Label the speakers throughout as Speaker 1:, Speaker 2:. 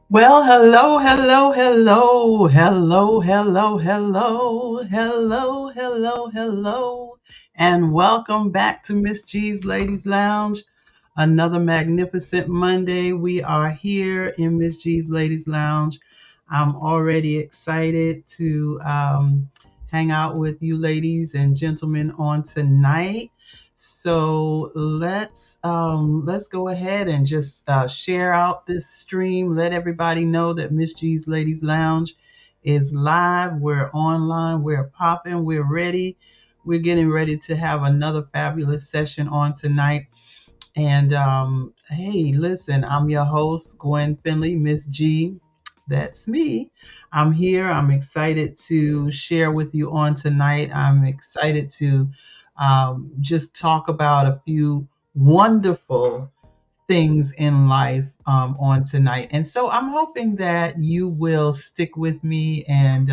Speaker 1: Well, hello, hello, hello, hello, hello, hello, hello, hello, hello, and welcome back to Miss G's Ladies Lounge. Another magnificent Monday. We are here in Miss G's Ladies Lounge. I'm already excited to hang out with you ladies and gentlemen on tonight. So let's go ahead and just share out this stream. Let everybody know that Miss G's Ladies Lounge is live. We're online. We're popping. We're ready. We're getting ready to have another fabulous session on tonight. And hey, listen, I'm your host, Gwen Finley, Miss G. That's me. I'm here. I'm excited to share with you on tonight. I'm excited to just talk about a few wonderful things in life on tonight. And so I'm hoping that you will stick with me and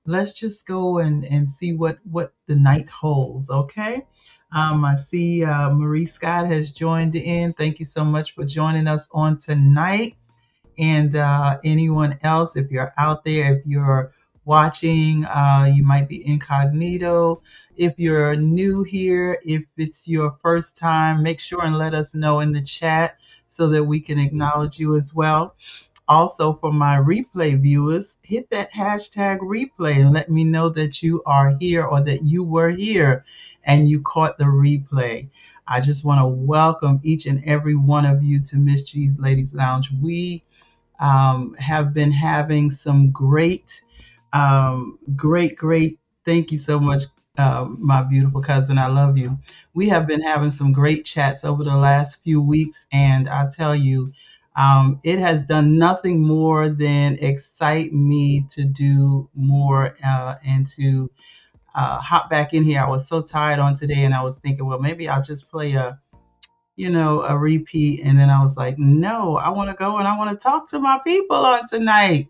Speaker 1: let's just go and see what the night holds, okay? I see Marie Scott has joined in. Thank you so much for joining us on tonight. And anyone else, if you're out there, if you're watching, you might be incognito. If you're new here, if it's your first time, make sure and let us know in the chat so that we can acknowledge you as well. Also, for my replay viewers, hit that hashtag replay and let me know that you are here or that you were here and you caught the replay. I just want to welcome each and every one of you to Miss G's Ladies Lounge. We have been having some great. Thank you so much, my beautiful cousin. I love you. We have been having some great chats over the last few weeks, and I tell you, it has done nothing more than excite me to do more and to hop back in here. I was so tired on today, and I was thinking, well, maybe I'll just play a repeat. And then I was like, no, I want to go and I want to talk to my people on tonight.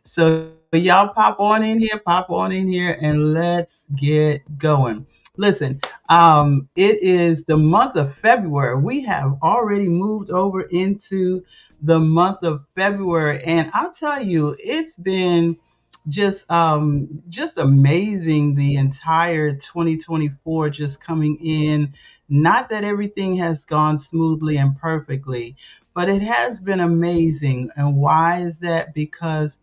Speaker 1: So y'all pop on in here, and let's get going. Listen, it is the month of February. We have already moved over into the month of February, and I'll tell you, it's been just amazing the entire 2024 just coming in. Not that everything has gone smoothly and perfectly, but it has been amazing. And why is that? Because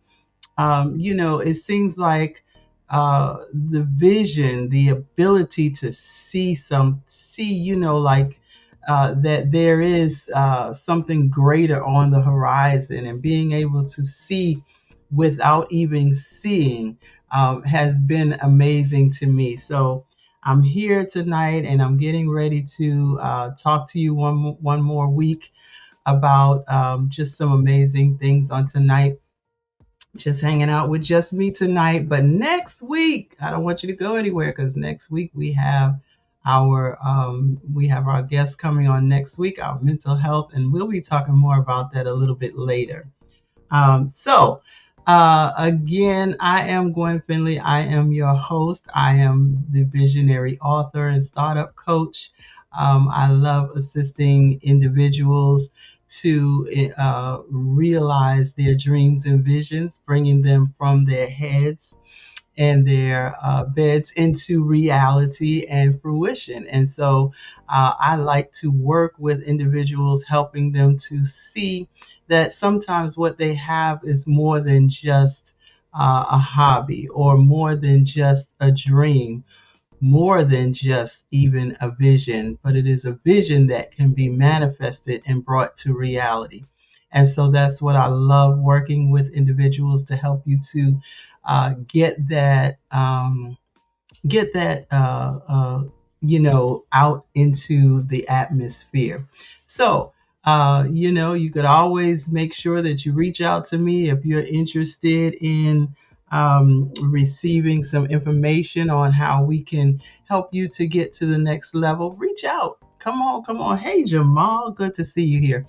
Speaker 1: it seems like the vision, the ability to see, like that there is something greater on the horizon, and being able to see without even seeing has been amazing to me. So I'm here tonight, and I'm getting ready to talk to you one more week about just some amazing things on tonight. Just hanging out with just me tonight. But next week, I don't want you to go anywhere, because next week we have our guests coming on next week, our mental health, and we'll be talking more about that a little bit later. Again, I am Gwen Finley. I am your host. I am the visionary author and startup coach. I love assisting individuals to realize their dreams and visions, bringing them from their heads and their beds into reality and fruition. And so I like to work with individuals, helping them to see that sometimes what they have is more than just a hobby, or more than just a dream, more than just even a vision, but it is a vision that can be manifested and brought to reality. And so that's what I love, working with individuals to help you to get that out into the atmosphere. So you could always make sure that you reach out to me if you're interested in receiving some information on how we can help you to get to the next level. Reach out. Come on, come on. Hey, Jamal, good to see you here.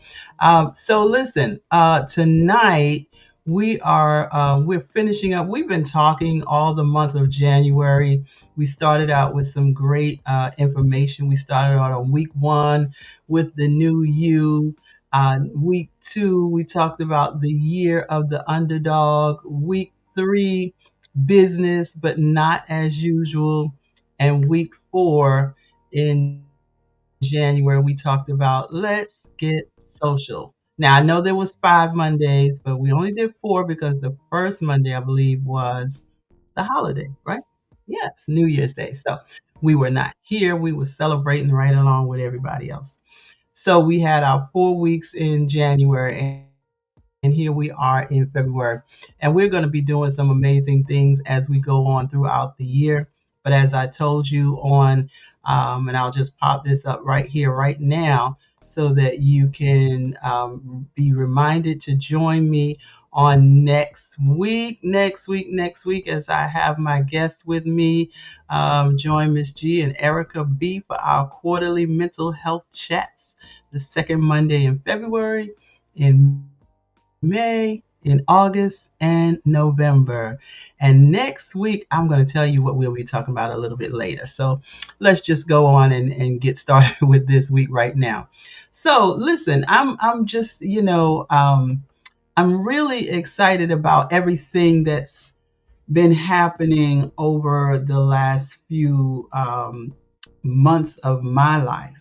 Speaker 1: So listen, tonight we're finishing up. We've been talking all the month of January. We started out with some great information. We started out on week one with the new you. Week 2, we talked about the year of the underdog. Week 3, business, but not as usual. And week 4 in January, we talked about let's get social. Now, I know there was 5 Mondays, but we only did 4 because the first Monday, I believe, was the holiday, right? Yes, New Year's Day. So we were not here. We were celebrating right along with everybody else. So we had our 4 weeks in January, and here we are in February. And we're going to be doing some amazing things as we go on throughout the year. But as I told you and I'll just pop this up right here, right now, so that you can be reminded to join me on next week, as I have my guests with me. Join Miss G and Erica B for our quarterly mental health chats, the second Monday in February, in May, in August, and November. And next week, I'm going to tell you what we'll be talking about a little bit later. So let's just go on and get started with this week right now. So listen, I'm just, I'm really excited about everything that's been happening over the last few months of my life.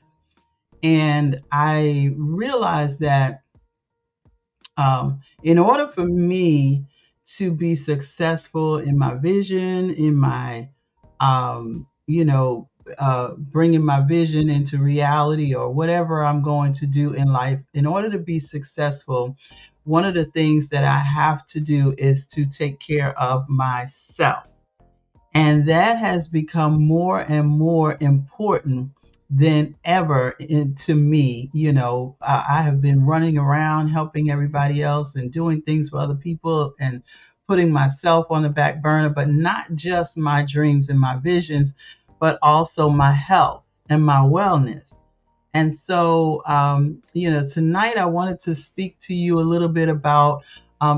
Speaker 1: And I realized that in order for me to be successful in my vision, in my, bringing my vision into reality or whatever I'm going to do in life, in order to be successful, one of the things that I have to do is to take care of myself. And that has become more and more important than ever to me. I have been running around helping everybody else and doing things for other people and putting myself on the back burner, but not just my dreams and my visions, but also my health and my wellness. And so, tonight I wanted to speak to you a little bit about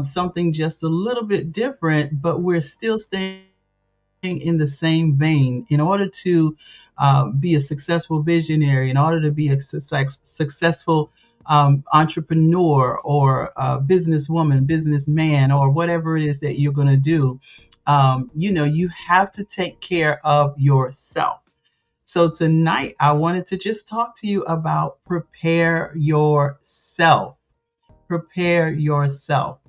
Speaker 1: something just a little bit different, but we're still staying in the same vein. In order to be a successful visionary, in order to be a successful entrepreneur or businesswoman, businessman, or whatever it is that you're going to do, you have to take care of yourself. So tonight, I wanted to just talk to you about prepare yourself. Prepare yourself.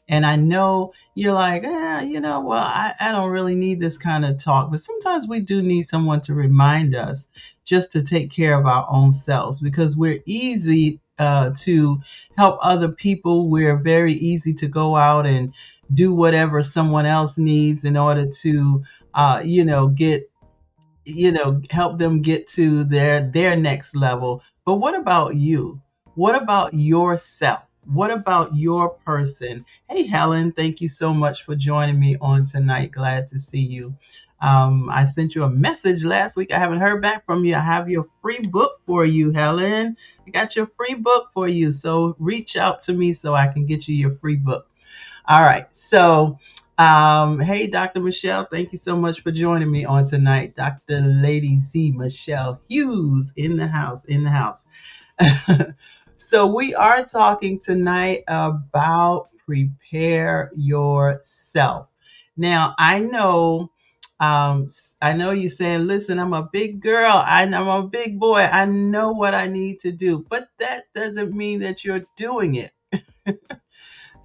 Speaker 1: And I know you're like, well, I don't really need this kind of talk. But sometimes we do need someone to remind us just to take care of our own selves, because we're easy to help other people. We're very easy to go out and do whatever someone else needs in order to, get help them get to their next level. But what about you? What about yourself? What about your person? Hey, Helen, thank you so much for joining me on tonight. Glad to see you. I sent you a message last week. I haven't heard back from you. I have your free book for you, Helen. I got your free book for you. So reach out to me so I can get you your free book. All right. So, hey, Dr. Michelle, thank you so much for joining me on tonight. Dr. Lady Z Michelle Hughes in the house, in the house. So we are talking tonight about prepare yourself. Now, I know you're saying, listen, I'm a big girl. I'm a big boy. I know what I need to do, but that doesn't mean that you're doing it.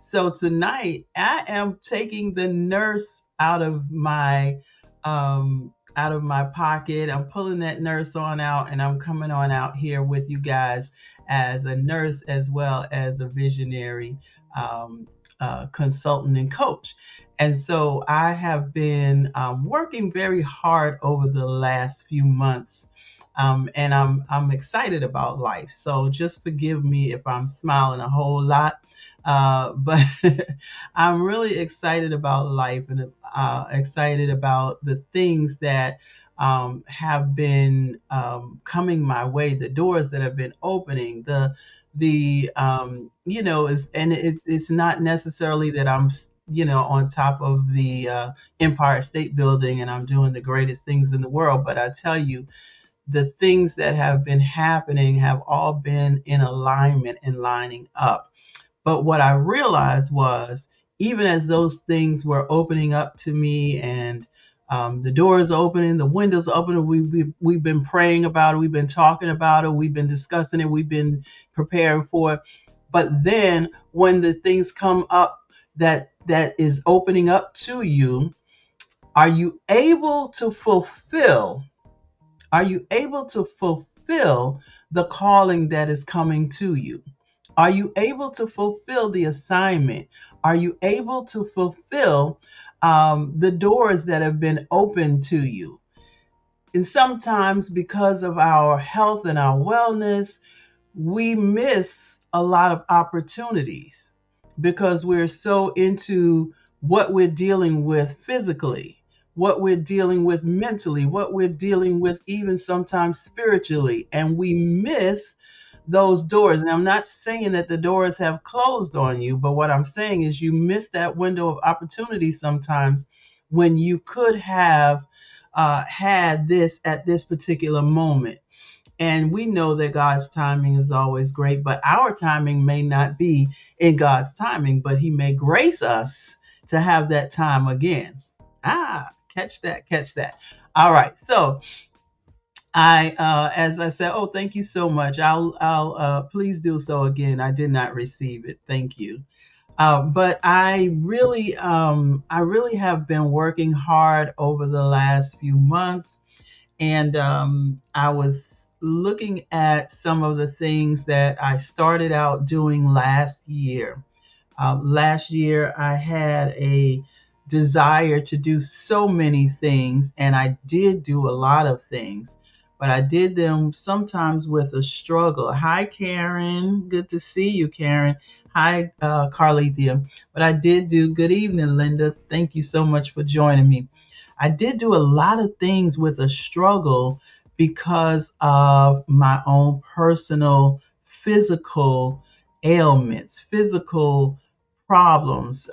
Speaker 1: So tonight I am taking the nurse out of my pocket. I'm pulling that nurse on out, and I'm coming on out here with you guys as a nurse as well as a visionary consultant and coach. And so I have been working very hard over the last few months. And I'm excited about life. So just forgive me if I'm smiling a whole lot. But I'm really excited about life and excited about the things that have been coming my way, the doors that have been opening, it's not necessarily that I'm on top of the Empire State Building and I'm doing the greatest things in the world, but I tell you, the things that have been happening have all been in alignment and lining up. But what I realized was, even as those things were opening up to me, and the doors opening, the windows opening, we've been praying about it, we've been talking about it, we've been discussing it, we've been preparing for it. But then when the things come up that is opening up to you, are you able to fulfill? Are you able to fulfill the calling that is coming to you? Are you able to fulfill the assignment? Are you able to fulfill the doors that have been opened to you? And sometimes, because of our health and our wellness, we miss a lot of opportunities because we're so into what we're dealing with physically, what we're dealing with mentally, what we're dealing with even sometimes spiritually, and we miss those doors. And I'm not saying that the doors have closed on you, but what I'm saying is you miss that window of opportunity sometimes when you could have had this at this particular moment. And we know that God's timing is always great, but our timing may not be in God's timing, but He may grace us to have that time again. Catch that, catch that. All right. So as I said, oh, thank you so much. Please do so again. I did not receive it. Thank you. But I really have been working hard over the last few months, and I was looking at some of the things that I started out doing last year. Last year, I had a desire to do so many things, and I did do a lot of things, but I did them sometimes with a struggle. Hi, Karen. Good to see you, Karen. Hi, Carlethia. But I did do, good evening, Linda. Thank you so much for joining me. I did do a lot of things with a struggle because of my own personal physical ailments, physical problems,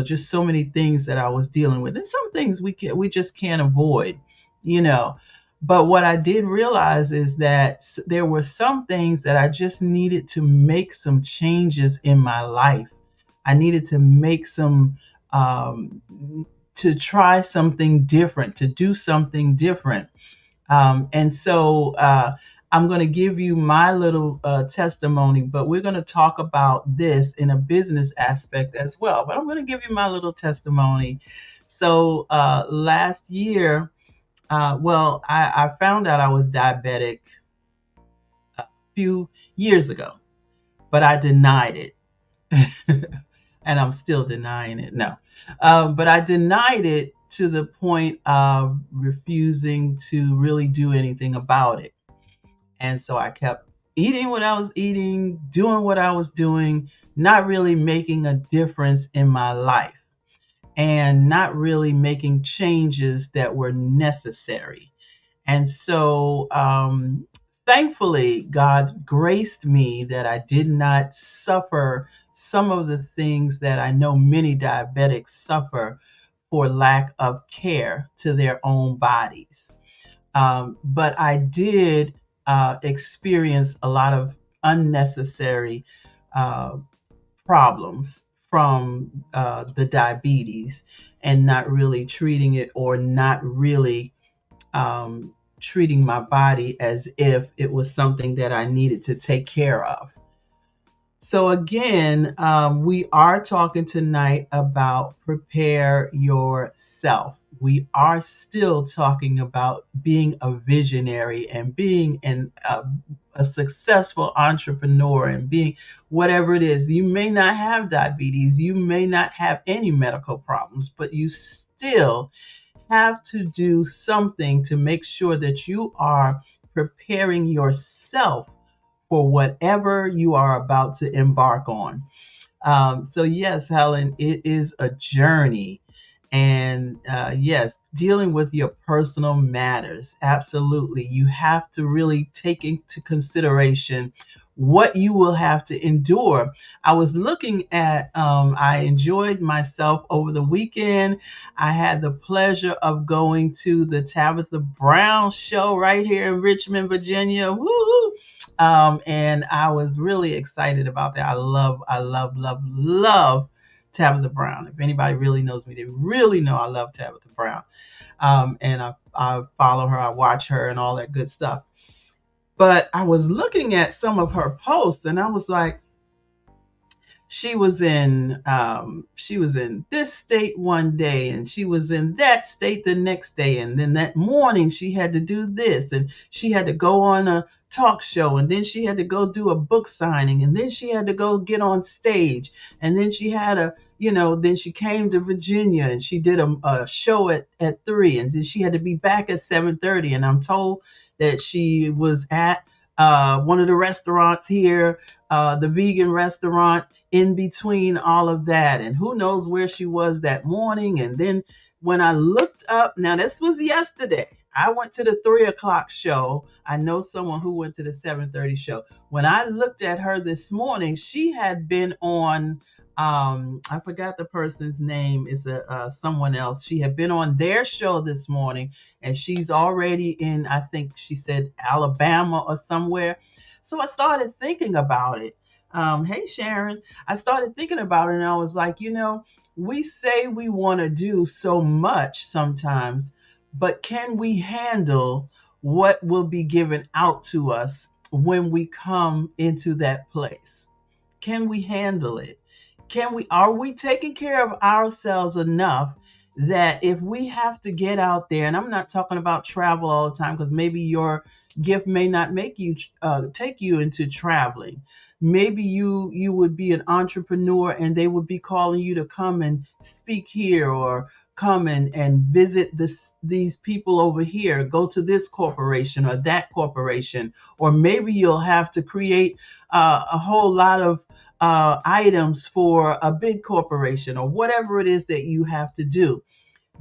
Speaker 1: just so many things that I was dealing with. And some things we just can't avoid, you know. But what I did realize is that there were some things that I just needed to make some changes in my life. I needed to make some um, to try something different, to do something different. And so I'm going to give you my little testimony, but we're going to talk about this in a business aspect as well. But I'm going to give you my little testimony. So last year, I found out I was diabetic a few years ago, but I denied it. And I'm still denying it. No. But I denied it to the point of refusing to really do anything about it. And so I kept eating what I was eating, doing what I was doing, not really making a difference in my life, and not really making changes that were necessary. And so, thankfully, God graced me that I did not suffer some of the things that I know many diabetics suffer for lack of care to their own bodies. But I did experience a lot of unnecessary uh, problems from the diabetes, and not really treating it, or not really treating my body as if it was something that I needed to take care of. So again, we are talking tonight about prepare yourself. We are still talking about being a visionary and being a successful entrepreneur, and being whatever it is. You may not have diabetes, you may not have any medical problems, but you still have to do something to make sure that you are preparing yourself for whatever you are about to embark on. So yes, Helen, it is a journey. And yes, dealing with your personal matters. Absolutely. You have to really take into consideration what you will have to endure. I was looking at, I enjoyed myself over the weekend. I had the pleasure of going to the Tabitha Brown show right here in Richmond, Virginia. Woo! And I was really excited about that. I love Tabitha Brown. If anybody really knows me, they really know I love Tabitha Brown. And I follow her, I watch her, and all that good stuff. But I was looking at some of her posts, and I was like, she was in this state one day, and she was in that state the next day, and then that morning she had to do this, and she had to go on a talk show, and then she had to go do a book signing, and then she had to go get on stage, and then she had a then she came to Virginia and she did a show at 3, and then she had to be back at 7:30. And I'm told that she was at one of the restaurants here, the vegan restaurant, in between all of that. And who knows where she was that morning. And then when I looked up, now this was yesterday, I went to the 3 o'clock show. I know someone who went to the 7:30 show. When I looked at her this morning, she had been on, I forgot the person's name, is someone else. She had been on their show this morning, and she's already in, I think she said Alabama or somewhere. So I started thinking about it. Hey, Sharon. I started thinking about it, and I was like, we say we want to do so much sometimes, but can we handle what will be given out to us when we come into that place? Can we handle it? Are we taking care of ourselves enough that if we have to get out there, and I'm not talking about travel all the time, because maybe your gift may not make you take you into traveling. Maybe you would be an entrepreneur and they would be calling you to come and speak here, or come and visit these people over here, go to this corporation or that corporation. Or maybe you'll have to create a whole lot of items for a big corporation, or whatever it is that you have to do.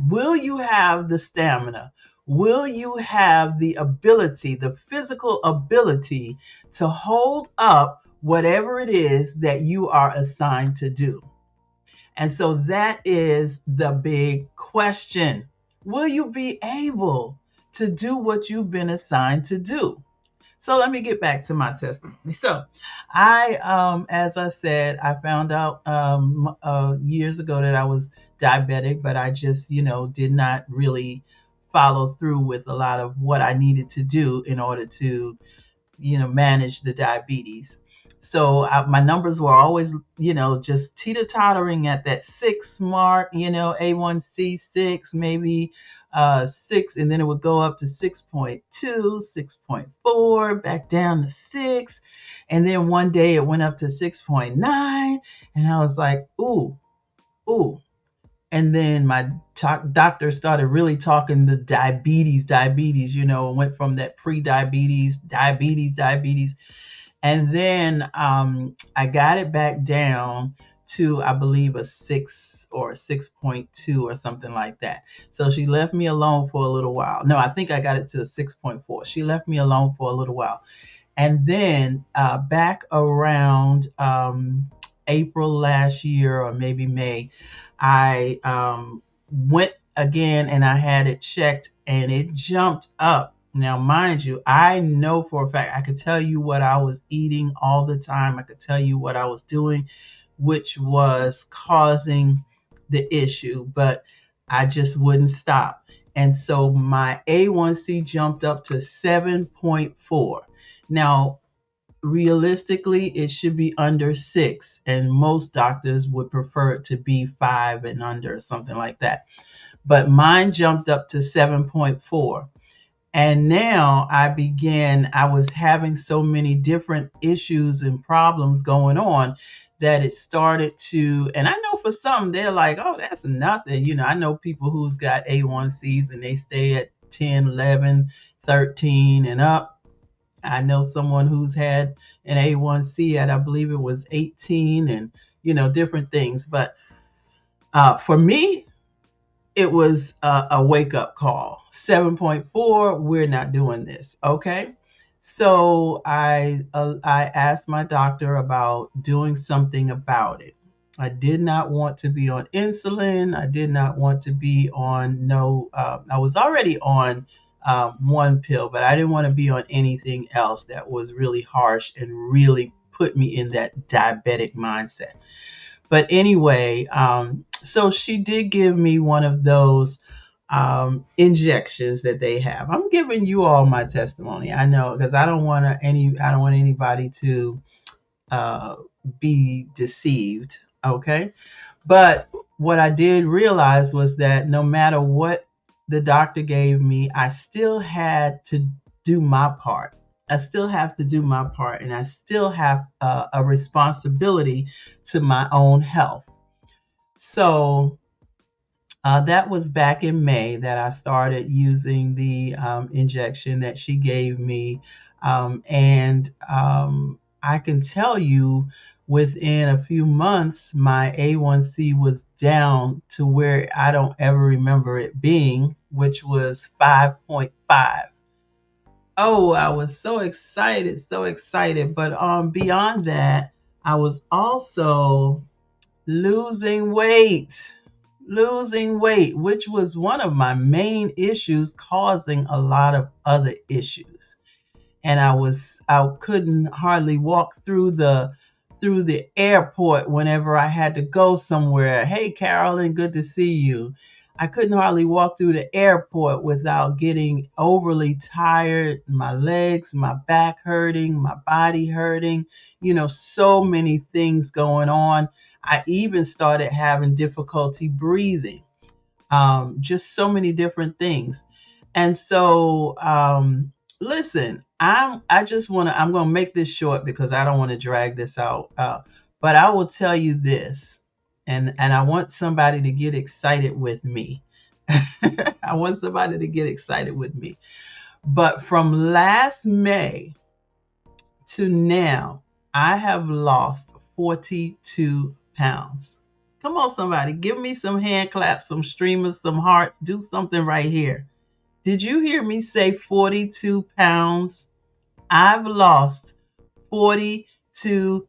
Speaker 1: Will you have the stamina? Will you have the ability, the physical ability, to hold up whatever it is that you are assigned to do? And so that is the big question. Will you be able to do what you've been assigned to do? So let me get back to my testimony. So as I said, I found out years ago that I was diabetic, but I just, did not really follow through with a lot of what I needed to do in order to, manage the diabetes. So my numbers were always, just teeter-tottering at that 6 mark, A1C 6, maybe 6, and then it would go up to 6.2, 6.4, back down to 6. And then one day it went up to 6.9, and I was like, ooh. And then my doctor started really talking the diabetes, went from that pre-diabetes, diabetes. And then I got it back down to, I believe, a 6 or 6.2 or something like that. So she left me alone for a little while. No, I think I got it to 6.4. She left me alone for a little while. And then back around April last year, or maybe May, I went again and I had it checked, and it jumped up. Now, mind you, I know for a fact, I could tell you what I was eating all the time. I could tell you what I was doing, which was causing the issue, but I just wouldn't stop. And so my A1C jumped up to 7.4. Now, realistically, it should be under 6, and most doctors would prefer it to be 5 and under, something like that. But mine jumped up to 7.4. And now I was having so many different issues and problems going on that it started to, and I know for some, they're like, oh, that's nothing. I know people who's got A1Cs and they stay at 10, 11, 13 and up. I know someone who's had an A1C at, I believe it was 18, and, different things. But for me, it was a wake-up call. 7.4, we're not doing this, okay? So I asked my doctor about doing something about it. I did not want to be on insulin. I did not want to be on no. I was already on one pill, but I didn't want to be on anything else that was really harsh and really put me in that diabetic mindset. But anyway, so she did give me one of those injections that they have. I'm giving you all my testimony. I know because I don't want anybody to uh, be deceived. Okay, but what I did realize was that no matter what the doctor gave me, I still had to do my part. I still have to do my part, and I still have a responsibility to my own health. So that was back in May that I started using the injection that she gave me. And I can tell you within a few months, my A1C was down to where I don't ever remember it being, which was 5.5. Oh, I was so excited, so excited. But beyond that, I was also losing weight, which was one of my main issues, causing a lot of other issues. And I couldn't hardly walk through the airport whenever I had to go somewhere. Hey, Carolyn, good to see you. I couldn't hardly walk through the airport without getting overly tired, my legs, my back hurting, my body hurting, so many things going on. I even started having difficulty breathing, just so many different things. And so, listen, I'm going to make this short because I don't want to drag this out. But I will tell you this, and I want somebody to get excited with me. I want somebody to get excited with me. But from last May to now, I have lost 42 pounds. Come on, somebody, give me some hand claps, some streamers, some hearts. Do something right here. Did you hear me say 42 pounds? I've lost 42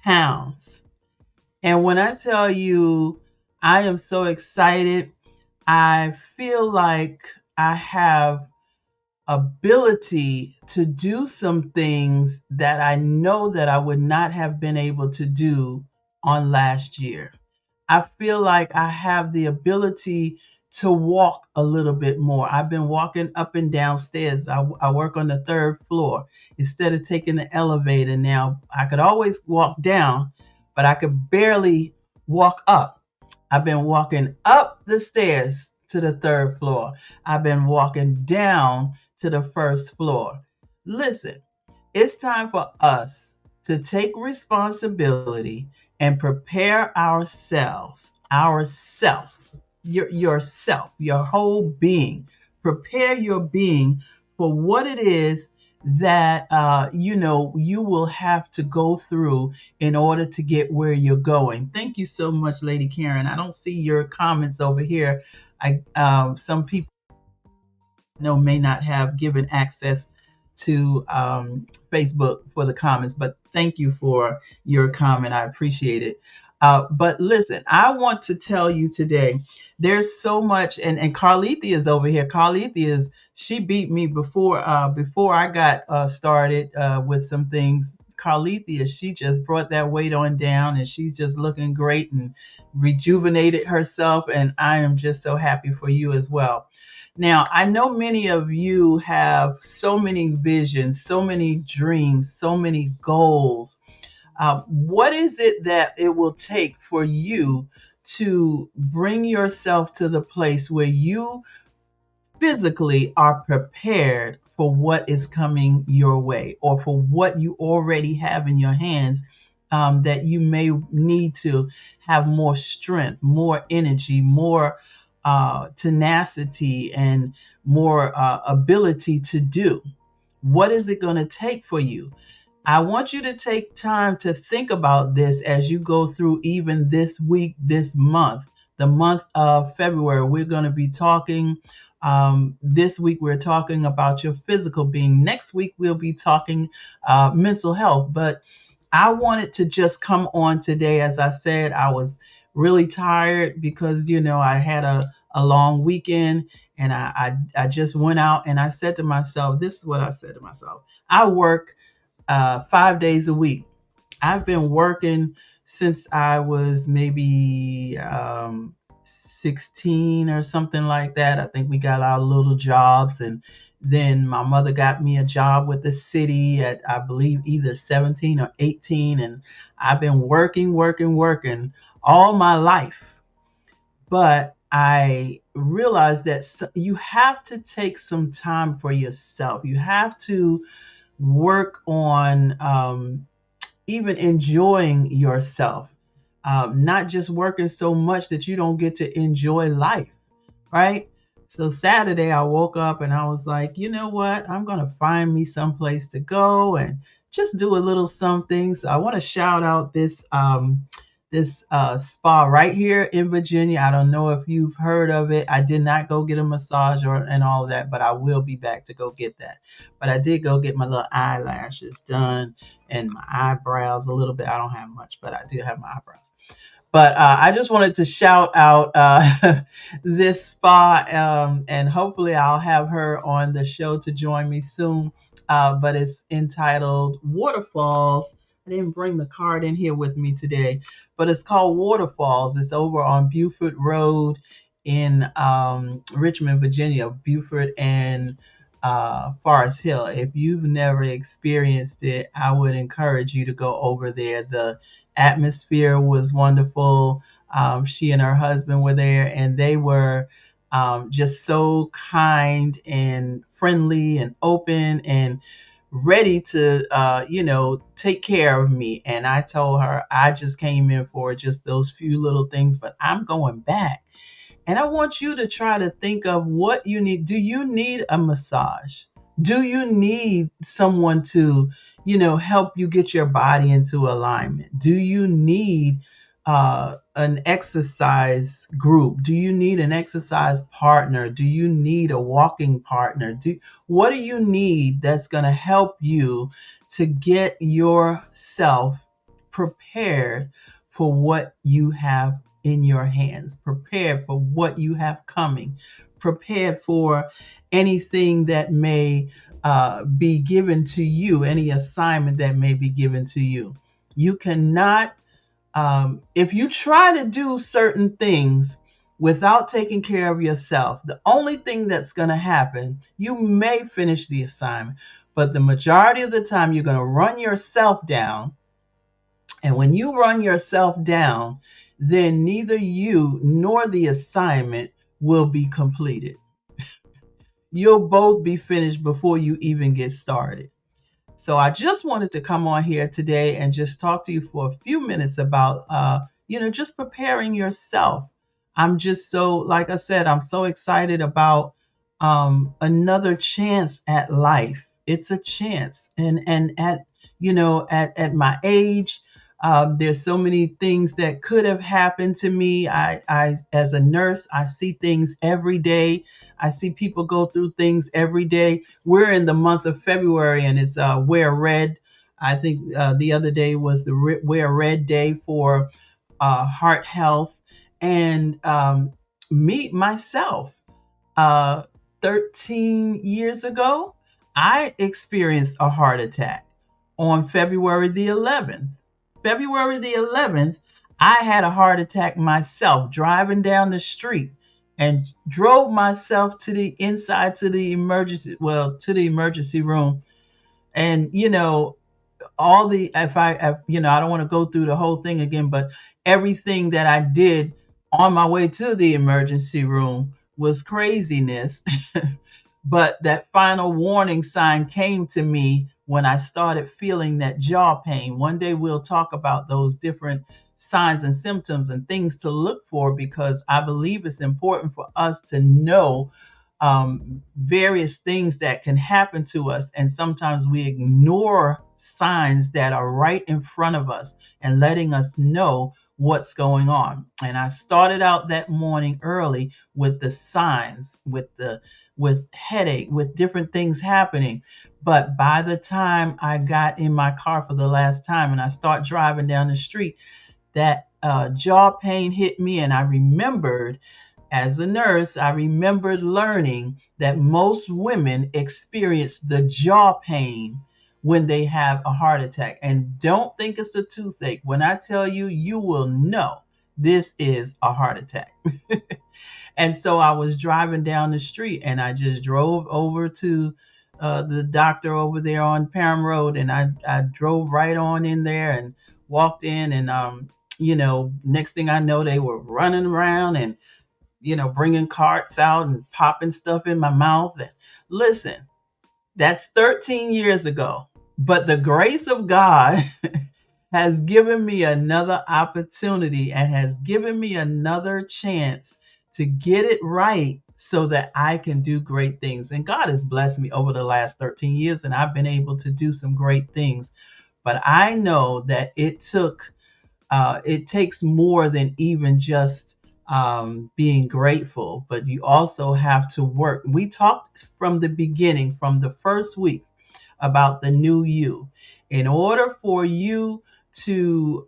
Speaker 1: pounds. And when I tell you I am so excited, I feel like I have ability to do some things that I know that I would not have been able to do on last year. I feel like I have the ability to walk a little bit more. I've been walking up and down stairs. I work on the third floor instead of taking the elevator now. I could always walk down, but I could barely walk up. I've been walking up the stairs to the third floor. I've been walking down to the first floor. Listen, it's time for us to take responsibility and prepare yourself, your whole being. Prepare your being for what it is that you will have to go through in order to get where you're going. Thank you so much, Lady Karen. I don't see your comments over here. Some people know may not have given access to Facebook for the comments, but thank you for your comment. I appreciate it. But listen, I want to tell you today, there's so much, and Carlethia is over here. She beat me before I got started with some things. Carlethia, she just brought that weight on down, and she's just looking great and rejuvenated herself, and I am just so happy for you as well. Now, I know many of you have so many visions, so many dreams, so many goals. What is it that it will take for you to bring yourself to the place where you physically are prepared for what is coming your way, or for what you already have in your hands, that you may need to have more strength, more energy, more tenacity, and more ability to do? What is it going to take for you? I want you to take time to think about this as you go through even this week, this month, the month of February. We're going to be talking This week we're talking about your physical being. Next week we'll be talking mental health. But I wanted to just come on today. As I said, I was really tired because, I had a long weekend, and I just went out, and I said to myself, this is what I said to myself. I work 5 days a week. I've been working since I was maybe 16 or something like that. I think we got our little jobs, and then my mother got me a job with the city at, I believe, either 17 or 18. And I've been working all my life. But I realized that you have to take some time for yourself. You have to work on even enjoying yourself, not just working so much that you don't get to enjoy life, right? So Saturday, I woke up and I was like, you know what? I'm going to find me some place to go and just do a little something. So I want to shout out this spa right here in Virginia. I don't know if you've heard of it. I did not go get a massage and all of that, but I will be back to go get that. But I did go get my little eyelashes done and my eyebrows a little bit. I don't have much, but I do have my eyebrows. But I just wanted to shout out this spa, and hopefully I'll have her on the show to join me soon. But it's entitled Waterfalls. I didn't bring the card in here with me today, but it's called Waterfalls. It's over on Buford Road in Richmond, Virginia. Buford and Forest Hill. If you've never experienced it, I would encourage you to go over there. The atmosphere was wonderful. She and her husband were there, and they were just so kind and friendly and open and ready to, take care of me. And I told her I just came in for just those few little things, but I'm going back. And I want you to try to think of what you need. Do you need a massage? Do you need someone to, help you get your body into alignment? Do you need an exercise group? Do you need an exercise partner? Do you need a walking partner? What do you need that's going to help you to get yourself prepared for what you have in your hands, prepared for what you have coming, prepared for anything that may be given to you, any assignment that may be given to you. You cannot, if you try to do certain things without taking care of yourself, the only thing that's going to happen, you may finish the assignment, but the majority of the time you're going to run yourself down. And when you run yourself down, then neither you nor the assignment will be completed. You'll both be finished before you even get started. So I just wanted to come on here today and just talk to you for a few minutes about, just preparing yourself. I'm just so, like I said, I'm so excited about another chance at life. It's a chance. And at my age, there's so many things that could have happened to me. I, as a nurse, I see things every day. I see people go through things every day. We're in the month of February, and it's Wear Red. I think the other day was the Wear Red Day for heart health. And myself, 13 years ago, I experienced a heart attack on February the 11th. February the 11th, I had a heart attack myself driving down the street, and drove myself to the emergency room. And, all the, I don't want to go through the whole thing again, but everything that I did on my way to the emergency room was craziness. But that final warning sign came to me when I started feeling that jaw pain. One day we'll talk about those different signs and symptoms and things to look for, because I believe it's important for us to know various things that can happen to us. And sometimes we ignore signs that are right in front of us and letting us know what's going on. And I started out that morning early with the signs, with headache, with different things happening. But by the time I got in my car for the last time and I start driving down the street, that jaw pain hit me, and I remembered, as a nurse, I remembered learning that most women experience the jaw pain when they have a heart attack. And don't think it's a toothache. When I tell you, you will know this is a heart attack. And so I was driving down the street and I just drove over to the doctor over there on Parham Road. And I drove right on in there and walked in. And, next thing I know, they were running around and, bringing carts out and popping stuff in my mouth. And listen, that's 13 years ago. But the grace of God has given me another opportunity and has given me another chance to get it right so that I can do great things. And God has blessed me over the last 13 years, and I've been able to do some great things. But I know that it takes more than even just being grateful, but you also have to work. We talked from the beginning, from the first week, about the new you. In order for you to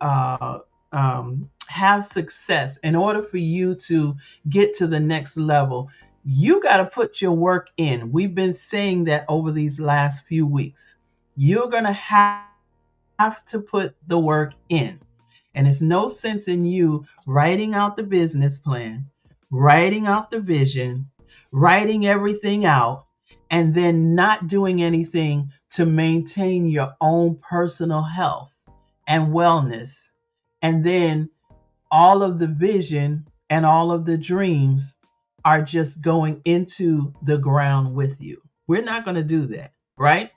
Speaker 1: have success, in order for you to get to the next level, you got to put your work in. We've been saying that over these last few weeks. You're going to have to put the work in. And it's no sense in you writing out the business plan, writing out the vision, writing everything out, and then not doing anything to maintain your own personal health and wellness. And then all of the vision and all of the dreams are just going into the ground with you. We're not going to do that, right?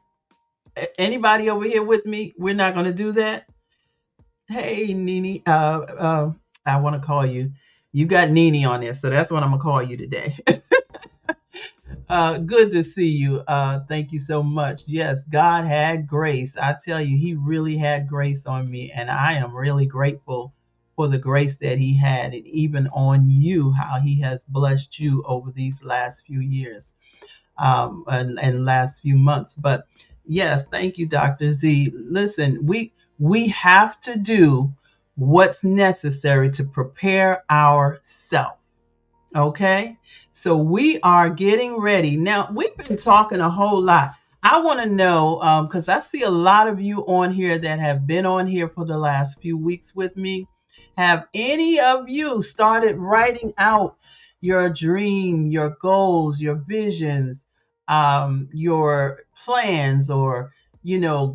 Speaker 1: Anybody over here with me? We're not going to do that. Hey, Nene, I want to call you. You got Nene on there, so that's what I'm going to call you today. Good to see you. Thank you so much. Yes, God had grace. I tell you, he really had grace on me, and I am really grateful for the grace that he had, and even on you, how he has blessed you over these last few years and last few months. But yes, thank you, Dr. Z. Listen, we have to do what's necessary to prepare ourselves. Okay, so we are getting ready. Now, we've been talking a whole lot. I want to know, because I see a lot of you on here that have been on here for the last few weeks with me. Have any of you started writing out your dream, your goals, your visions, your plans, or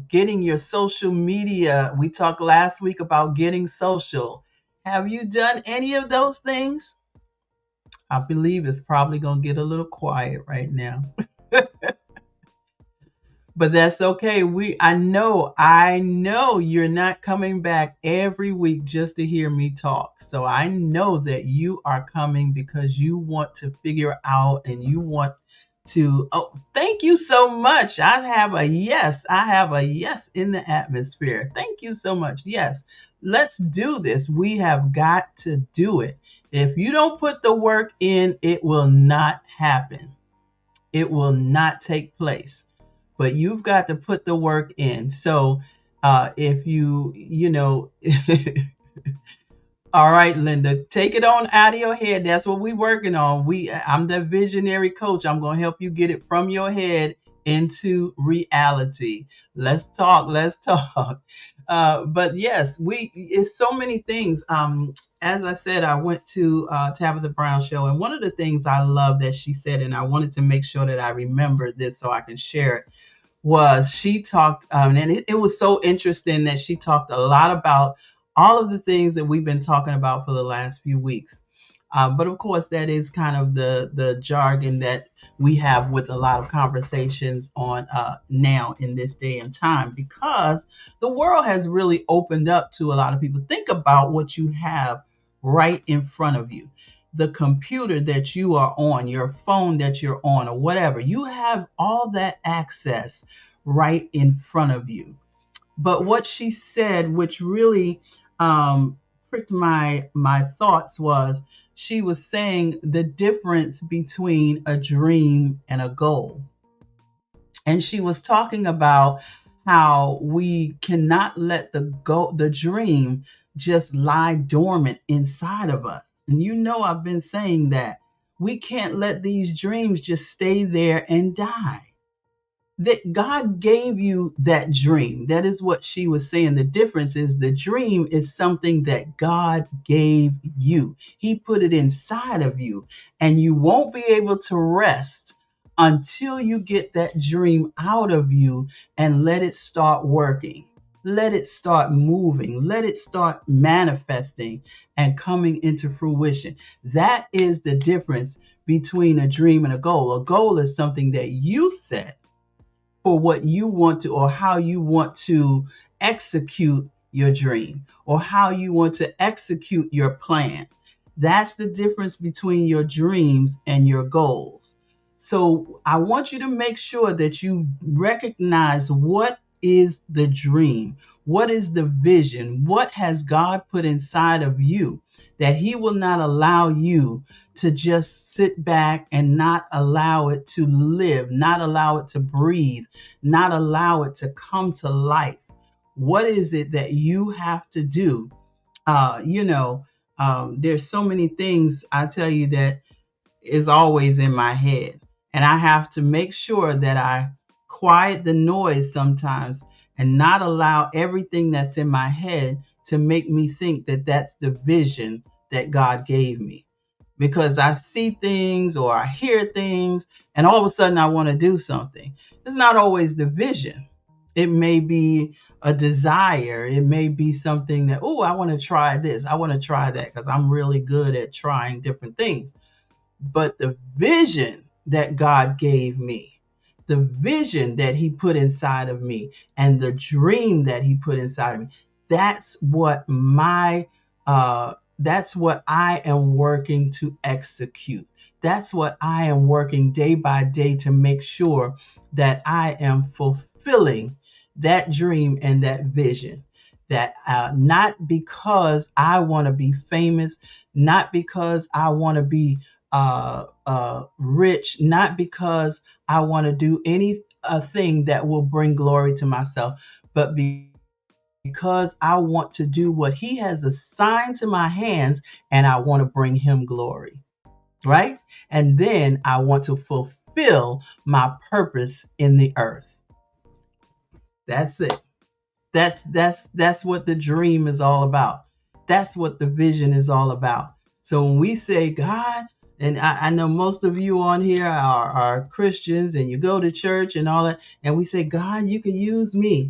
Speaker 1: getting your social media? We talked last week about getting social. Have you done any of those things? I believe it's probably going to get a little quiet right now. But that's okay. I know you're not coming back every week just to hear me talk. So I know that you are coming because you want to figure out and you want to. Oh, thank you so much. I have a yes. I have a yes in the atmosphere. Thank you so much. Yes, let's do this. We have got to do it. If you don't put the work in, it will not happen. It will not take place. But you've got to put the work in. So if all right, Linda, take it on out of your head. That's what we're working on. I'm the visionary coach. I'm going to help you get it from your head into reality. Let's talk. But yes, it's so many things. As I said, I went to Tabitha Brown show, and one of the things I love that she said, and I wanted to make sure that I remember this so I can share it, was she talked, and it was so interesting that she talked a lot about all of the things that we've been talking about for the last few weeks. But of course, that is kind of the jargon that we have with a lot of conversations on now in this day and time, because the world has really opened up to a lot of people. Think about what you have right in front of you. The computer that you are on, your phone that you're on, or whatever. You have all that access right in front of you. But what she said, which really pricked my thoughts was she was saying the difference between a dream and a goal. And she was talking about how we cannot let the dream just lie dormant inside of us. And I've been saying that we can't let these dreams just stay there and die. That God gave you that dream. That is what she was saying. The difference is the dream is something that God gave you. He put it inside of you, and you won't be able to rest until you get that dream out of you and let it start working. Let it start moving. Let it start manifesting and coming into fruition. That is the difference between a dream and a goal. A goal is something that you set for what you want to, or how you want to execute your dream, or how you want to execute your plan. That's the difference between your dreams and your goals. So I want you to make sure that you recognize what is the dream, what is the vision, what has God put inside of you that He will not allow you to just sit back and not allow it to live, not allow it to breathe, not allow it to come to life. What is it that you have to do? There's so many things I tell you that is always in my head. And I have to make sure that I quiet the noise sometimes and not allow everything that's in my head to make me think that that's the vision that God gave me. Because I see things or I hear things and all of a sudden I want to do something. It's not always the vision. It may be a desire. It may be something that, I want to try this. I want to try that because I'm really good at trying different things. But the vision that God gave me, the vision that He put inside of me, and the dream that He put inside of me, that's what that's what I am working to execute. That's what I am working day by day to make sure that I am fulfilling that dream and that vision. That not because I want to be famous, not because I want to be rich, not because I want to do anything that will bring glory to myself, but because I want to do what He has assigned to my hands, and I want to bring Him glory, right? And then I want to fulfill my purpose in the earth. That's it. That's what the dream is all about. That's what the vision is all about. So when we say God, and I know most of you on here are Christians and you go to church and all that, and we say, God, you can use me.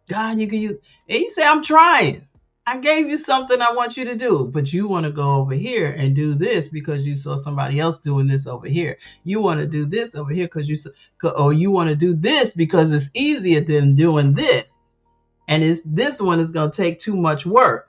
Speaker 1: God, you can use. And He said, I'm trying. I gave you something I want you to do, but you want to go over here and do this because you saw somebody else doing this over here. You want to do this over here because you want to do this because it's easier than doing this. And this one is going to take too much work.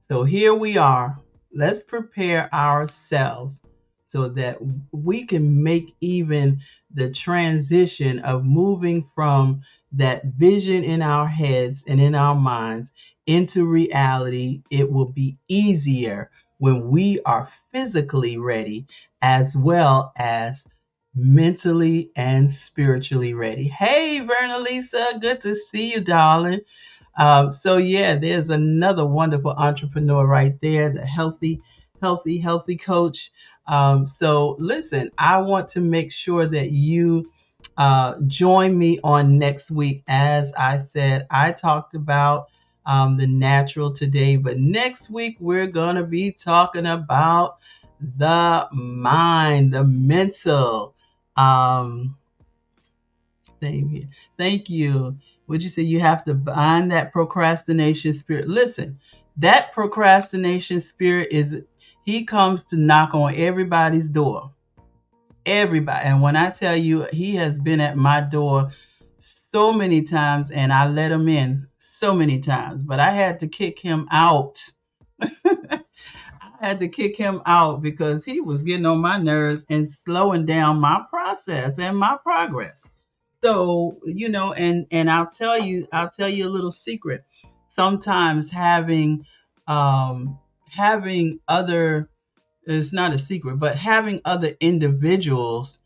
Speaker 1: So here we are. Let's prepare ourselves so that we can make even the transition of moving from that vision in our heads and in our minds into reality. It will be easier when we are physically ready as well as mentally and spiritually ready. Hey, Verna Lisa, good to see you, darling. There's another wonderful entrepreneur right there, the healthy coach. So listen, I want to make sure that you join me on next week. As I said, I talked about the natural today, but next week we're going to be talking about the mind, the mental. Same here. Thank you. Would you say you have to bind that procrastination spirit? Listen, that procrastination spirit he comes to knock on everybody's door. Everybody. And when I tell you, he has been at my door so many times and I let him in so many times, but I had to kick him out. I had to kick him out because he was getting on my nerves and slowing down my process and my progress. So, and I'll tell you a little secret. Sometimes having other, it's not a secret, but having other individuals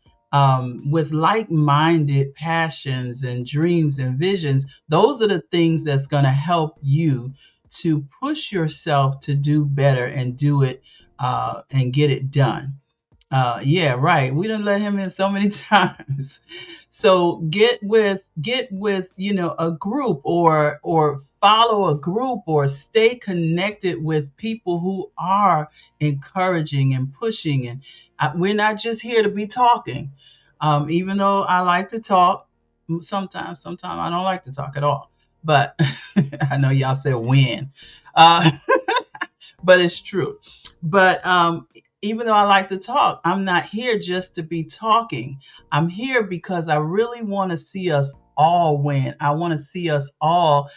Speaker 1: with like-minded passions and dreams and visions, those are the things that's going to help you to push yourself to do better and do it and get it done. Yeah, right. We done let him in so many times. So get with a group, or follow a group, or stay connected with people who are encouraging and pushing. And we're not just here to be talking. Even though I like to talk, sometimes I don't like to talk at all. But I know y'all said when. Uh, but it's true. But even though I like to talk, I'm not here just to be talking. I'm here because I really want to see us all win. I want to see us all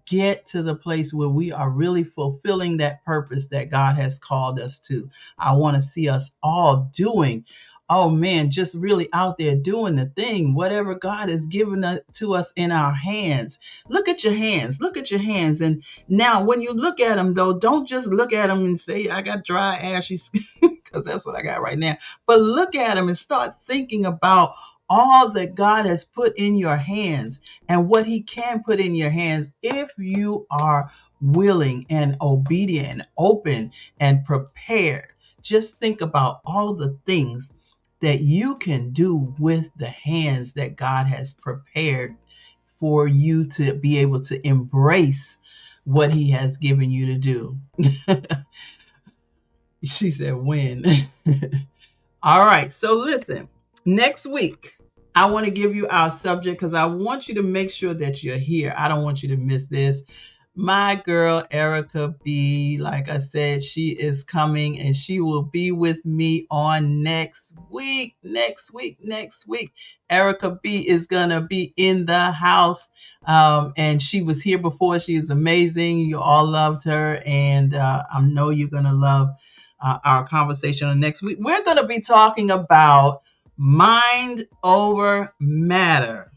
Speaker 1: get to the place where we are really fulfilling that purpose that God has called us to. I want to see us all doing, oh man, just really out there doing the thing, whatever God has given to us in our hands. Look at your hands. Look at your hands. And now, when you look at them, though, don't just look at them and say, I got dry, ashy skin, because that's what I got right now. But look at them and start thinking about all that God has put in your hands and what He can put in your hands if you are willing and obedient and open and prepared. Just think about all the things that you can do with the hands that God has prepared for you to be able to embrace what He has given you to do. She said, when. All right. So listen, next week, I want to give you our subject because I want you to make sure that you're here. I don't want you to miss this. My girl, Erica B, like I said, she is coming and she will be with me on next week. Erica B is going to be in the house. And she was here before. She is amazing. You all loved her. And I know you're going to love our conversation on next week. We're going to be talking about mind over matter.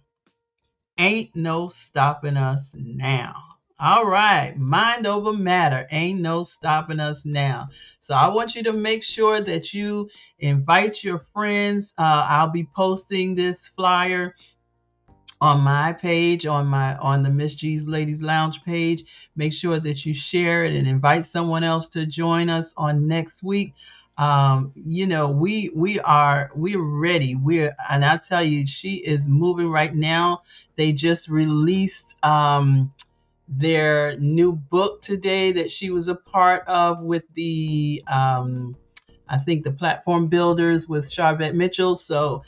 Speaker 1: Ain't no stopping us now. All right, mind over matter. Ain't no stopping us now. So I want you to make sure that you invite your friends. I'll be posting this flyer on my page, on the Miss G's Ladies Lounge page. Make sure that you share it and invite someone else to join us on next week. We're ready. And I tell you, she is moving right now. They just released their new book today that she was a part of with the I think the platform builders with Charvette Mitchell. So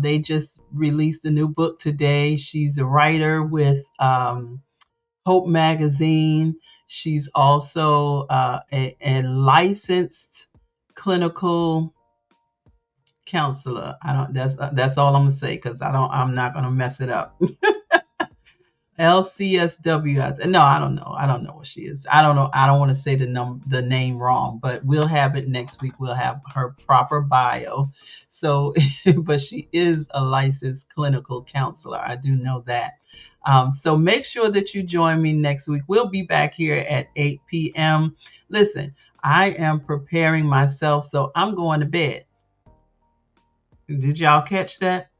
Speaker 1: they just released a new book today. She's a writer with Hope Magazine. She's also a licensed clinical counselor. I don't. That's all I'm gonna say because I'm not gonna mess it up. LCSW. No, I don't know. I don't know what she is. I don't know. I don't want to say the name wrong, but we'll have it next week. We'll have her proper bio. So, but she is a licensed clinical counselor. I do know that. So make sure that you join me next week. We'll be back here at 8 p.m. Listen, I am preparing myself, so I'm going to bed. Did y'all catch that?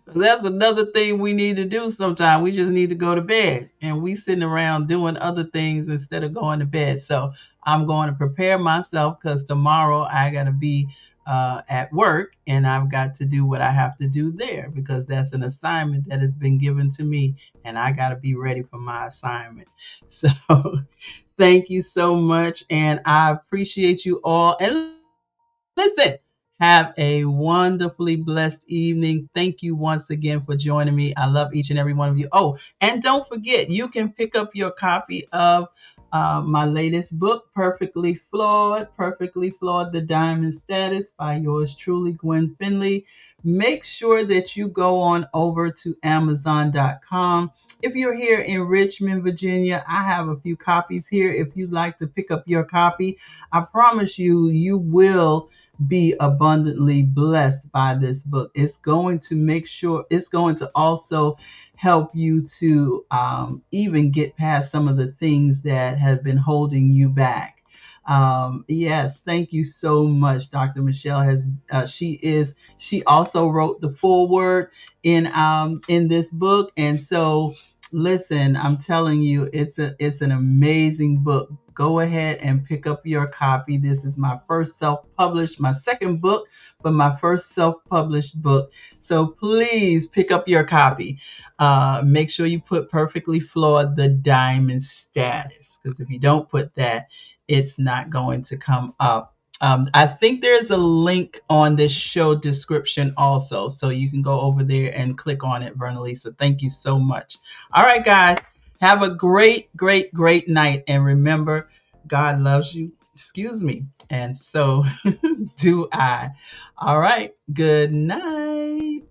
Speaker 1: That's another thing we need to do sometime. We just need to go to bed, and we sitting around doing other things instead of going to bed. So I'm going to prepare myself because tomorrow I got to be at work, and I've got to do what I have to do there because that's an assignment that has been given to me, and I got to be ready for my assignment. So thank you so much, and I appreciate you all. And listen, have a wonderfully blessed evening. Thank you once again for joining me. I love each and every one of you. Oh, and don't forget, you can pick up your copy of my latest book, Perfectly Flawed The Diamond Status by yours truly, Gwen Finley. Make sure that you go on over to Amazon.com. If you're here in Richmond, Virginia, I have a few copies here. If you'd like to pick up your copy, I promise you, you will be abundantly blessed by this book. It's going to make sure, it's going to also help you to even get past some of the things that have been holding you back. Yes, thank you so much. Dr. Michelle has she also wrote the foreword in this book, and so listen, I'm telling you, it's an amazing book. Go ahead and pick up your copy. This is my first self-published, my second book, but my first self-published book. So please pick up your copy. Make sure you put Perfectly Flawed The Diamond Status, because if you don't put that, it's not going to come up. I think there's a link on this show description also, so you can go over there and click on it, Vernalisa. Thank you so much. All right, guys, have a great, great, great night, and remember, God loves you. Excuse me, and so do I. All right, good night.